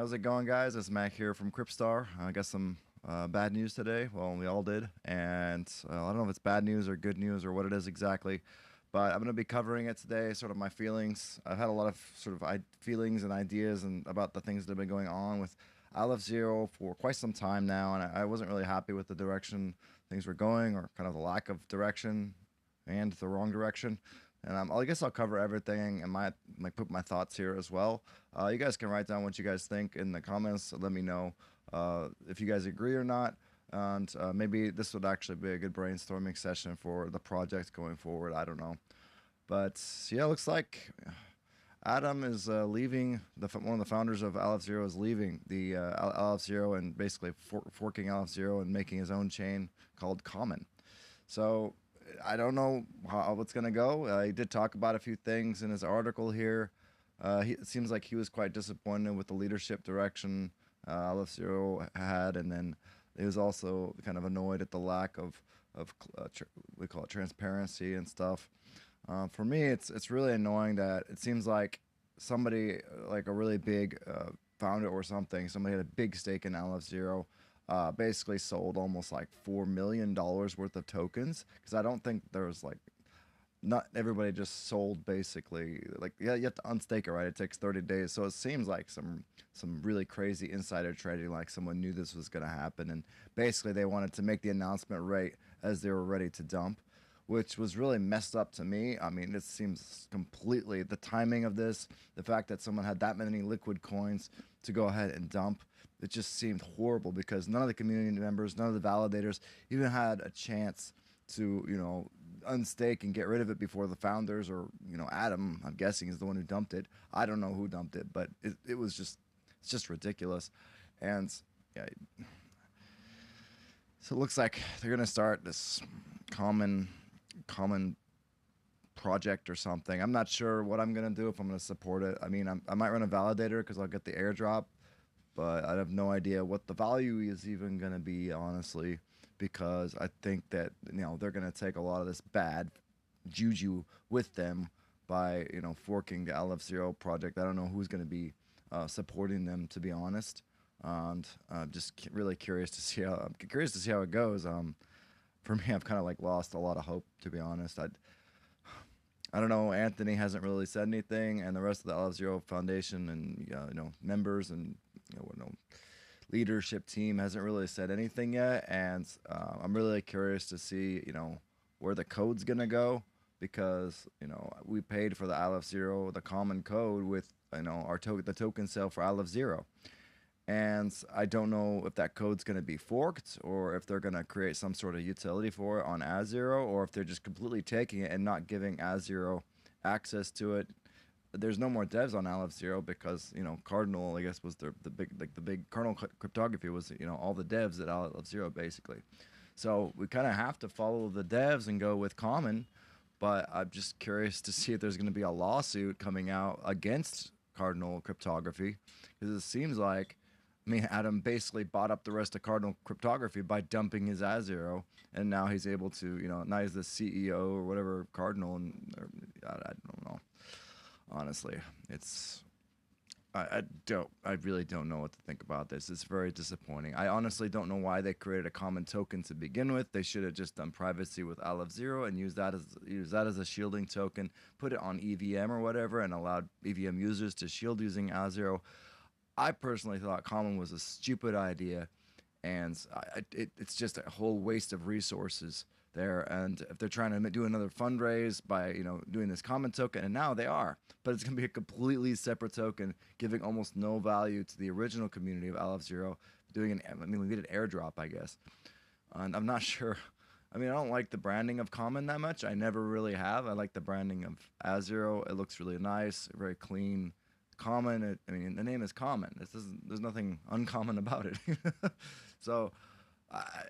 How's it going, guys? It's Mac here from Cryptstar. I got some bad news today. Well, we all did, and I don't know if it's bad news or good news or what it is exactly, but I'm going to be covering it today. Sort of my feelings. I've had a lot of sort of feelings and ideas and about the things that have been going on with Aleph Zero for quite some time now, and I wasn't really happy with the direction things were going, or kind of the lack of direction and the wrong direction. And I guess I'll cover everything and put my thoughts here as well. You guys can write down what you guys think in the comments. Let me know if you guys agree or not. And maybe this would actually be a good brainstorming session for the project going forward. I don't know. But yeah, it looks like Adam is leaving. One of the founders of Aleph Zero is leaving the Aleph Zero and basically forking Aleph Zero and making his own chain called Common. So I don't know how it's going to go. He did talk about a few things in his article here. It seems like he was quite disappointed with the leadership direction Aleph Zero had, and then he was also kind of annoyed at the lack of we call it transparency and stuff. For me, it's really annoying that it seems like somebody like a really big founder or something, somebody had a big stake in Aleph Zero, basically sold almost like $4 million worth of tokens, because I don't think there was like, not everybody just sold basically. Like, yeah, you have to unstake it, right? It takes 30 days. So it seems like some really crazy insider trading, like someone knew this was going to happen, and basically they wanted to make the announcement right as they were ready to dump, which was really messed up to me. I mean, it seems completely, the timing of this, the fact that someone had that many liquid coins to go ahead and dump, it just seemed horrible, because none of the community members, none of the validators even had a chance to, unstake and get rid of it before the founders, or, Adam, I'm guessing, is the one who dumped it. I don't know who dumped it, but it was just, it's just ridiculous. And yeah, so it looks like they're going to start this common project or something. I'm not sure what I'm going to do, if I'm going to support it. I mean, I might run a validator because I'll get the airdrop, but I have no idea what the value is even going to be, honestly, because I think that they're going to take a lot of this bad juju with them by forking the Aleph Zero project. I don't know who's going to be supporting them, to be honest, and I'm just really curious to see how it goes. For me, I've kind of like lost a lot of hope, to be honest. I don't know. Anthony hasn't really said anything, and the rest of the Aleph Zero Foundation and members and leadership team hasn't really said anything yet. And I'm really curious to see where the code's gonna go, because we paid for the Aleph Zero, the common code, with the token sale for Aleph Zero. And I don't know if that code's going to be forked, or if they're going to create some sort of utility for it on Azero, or if they're just completely taking it and not giving Azero access to it. There's no more devs on Aleph Zero because Cardinal, I guess, was the big kernel cryptography was all the devs at Aleph Zero basically. So we kind of have to follow the devs and go with Common, but I'm just curious to see if there's going to be a lawsuit coming out against Cardinal cryptography, because it seems like, I mean, Adam basically bought up the rest of Cardinal cryptography by dumping his Azero, and now he's able to, now he's the CEO or whatever Cardinal, and I don't know. Honestly, I really don't know what to think about this. It's very disappointing. I honestly don't know why they created a common token to begin with. They should have just done privacy with Aleph Zero and use that as a shielding token, put it on EVM or whatever, and allowed EVM users to shield using Azero. I personally thought Common was a stupid idea, and it's just a whole waste of resources there. And if they're trying to do another fundraise by doing this common token, and now they are, but it's going to be a completely separate token, giving almost no value to the original community of Aleph Zero. We did an airdrop, I guess, and I'm not sure. I mean, I don't like the branding of Common that much. I never really have. I like the branding of Azero. It looks really nice, very clean. Common, the name is Common. There's nothing uncommon about it. So,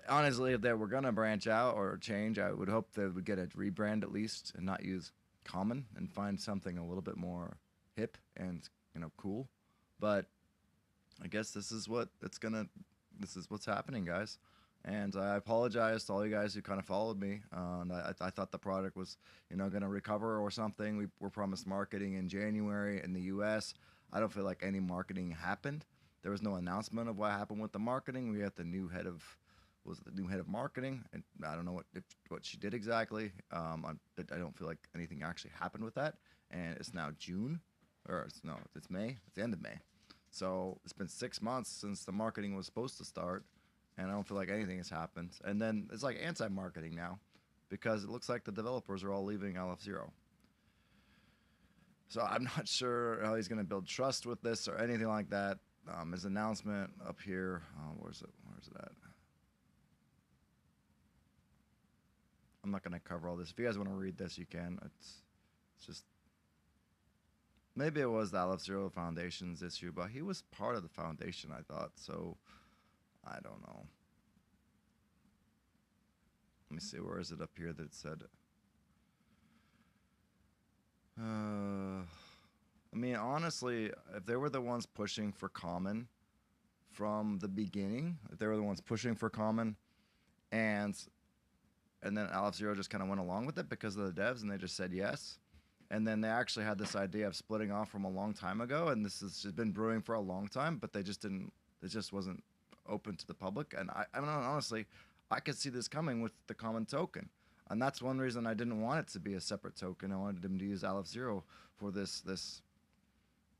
honestly, if they were gonna branch out or change, I would hope they would get a rebrand at least, and not use Common, and find something a little bit more hip and cool. But I guess this is what's happening, guys. And I apologize to all you guys who kind of followed me. And I thought the product was, going to recover or something. We were promised marketing in January in the U.S. I don't feel like any marketing happened. there was no announcement of what happened with the marketing. We had the new head of was it the new head of marketing, and I don't know what she did exactly. I don't feel like anything actually happened with that, and it's now June, or no, it's May. It's the end of May, so it's been 6 months since the marketing was supposed to start, and I don't feel like anything has happened. And then it's like anti-marketing now, because it looks like the developers are all leaving Aleph Zero. So I'm not sure how he's going to build trust with this or anything like that. His announcement up here, where's it? Where's it at? I'm not going to cover all this. If you guys want to read this, you can. It's just maybe it was the Aleph Zero Foundation's issue, but he was part of the foundation, I thought. So I don't know. Let me see. Where is it up here that it said? I mean, honestly, if they were the ones pushing for common from the beginning, if they were the ones pushing for common, and and then Aleph Zero just kind of went along with it because of the devs, and they just said yes. And then they actually had this idea of splitting off from a long time ago, and this has just been brewing for a long time, but they just didn't. It just wasn't open to the public. And I mean, honestly, I could see this coming with the common token, and that's one reason I didn't want it to be a separate token. I wanted them to use Aleph Zero for uh, this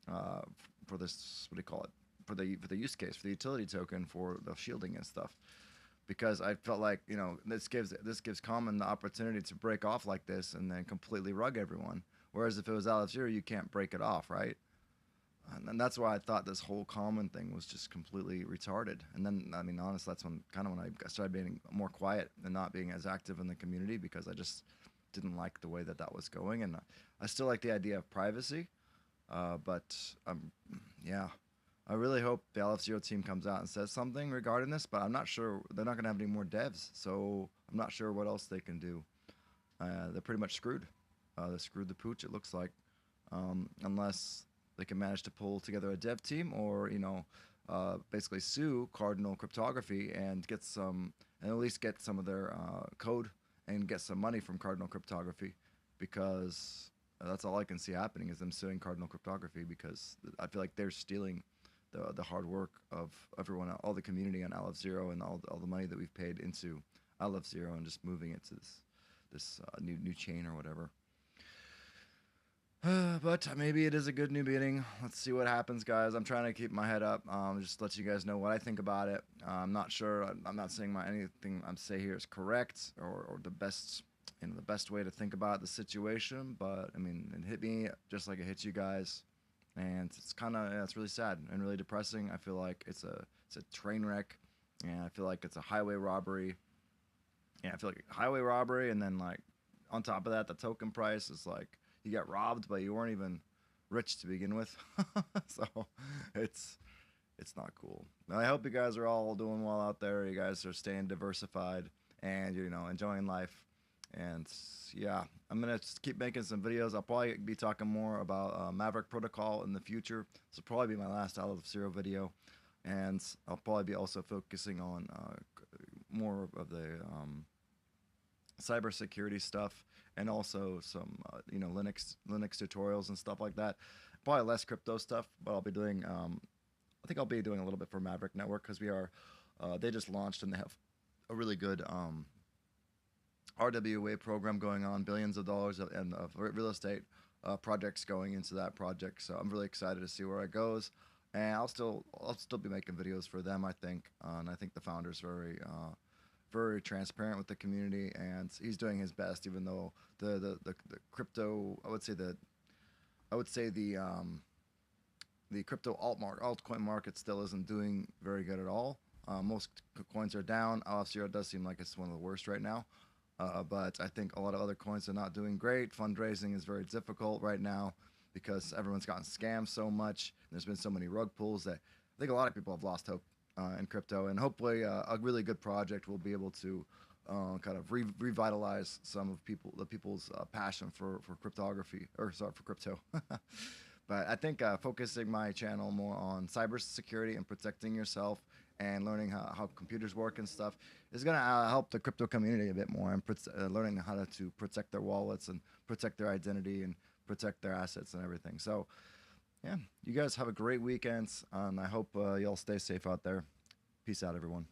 what do you call it, for the use case, for the utility token for the shielding and stuff, because I felt like, this gives Common the opportunity to break off like this and then completely rug everyone. Whereas if it was Aleph Zero, you can't break it off, right? And that's why I thought this whole Common thing was just completely retarded. And then, I mean, honestly, that's when I started being more quiet and not being as active in the community, because I just didn't like the way that that was going. And I still like the idea of privacy, but yeah, I really hope the Aleph Zero team comes out and says something regarding this. But I'm not sure they're not going to have any more devs, so I'm not sure what else they can do. They're pretty much screwed. They screwed the pooch, it looks like, unless they can manage to pull together a dev team, or basically sue Cardinal Cryptography and get some, and at least get some of their code and get some money from Cardinal Cryptography, because that's all I can see happening is them suing Cardinal Cryptography, because I feel like they're stealing the hard work of everyone, all the community on Aleph Zero, and all the money that we've paid into Aleph Zero, and just moving it to this new chain or whatever. But maybe it is a good new beginning. Let's see what happens, guys. I'm trying to keep my head up. Just let you guys know what I think about it. I'm not sure. I'm not saying anything I'm saying here is correct, or the best, the best way to think about the situation. But I mean, it hit me just like it hits you guys, and it's kind of, it's really sad and really depressing. I feel like it's a train wreck, and I feel like it's a highway robbery. Yeah, I feel like highway robbery, and then, like, on top of that, the token price is like, you get robbed, but you weren't even rich to begin with. So it's it's not cool. I hope you guys are all doing well out there. You guys are staying diversified and, enjoying life. And yeah, I'm gonna just keep making some videos. I'll probably be talking more about Maverick Protocol in the future. This will probably be my last Aleph Zero video, and I'll probably be also focusing on more of the cybersecurity stuff, and also some Linux tutorials and stuff like that. Probably less crypto stuff, but I'll be doing I think I'll be doing a little bit for Maverick Network, because they just launched, and they have a really good RWA program going on, billions of dollars of real estate projects going into that project. So I'm really excited to see where it goes, and I'll still be making videos for them, I think. And I think the founder's very transparent with the community, and he's doing his best, even though the crypto, I would say the crypto altcoin market still isn't doing very good at all. Most coins are down. Aleph Zero does seem like it's one of the worst right now. But I think a lot of other coins are not doing great. Fundraising is very difficult right now, because everyone's gotten scammed so much. There's been so many rug pulls that I think a lot of people have lost hope in crypto. And hopefully a really good project will be able to kind of revitalize some of the people's passion for cryptography, or sorry, for crypto. But I think focusing my channel more on cybersecurity and protecting yourself and learning how computers work and stuff is going to help the crypto community a bit more, and learning how to protect their wallets and protect their identity and protect their assets and everything. So Yeah, you guys have a great weekend, and I hope y'all stay safe out there. Peace out, everyone.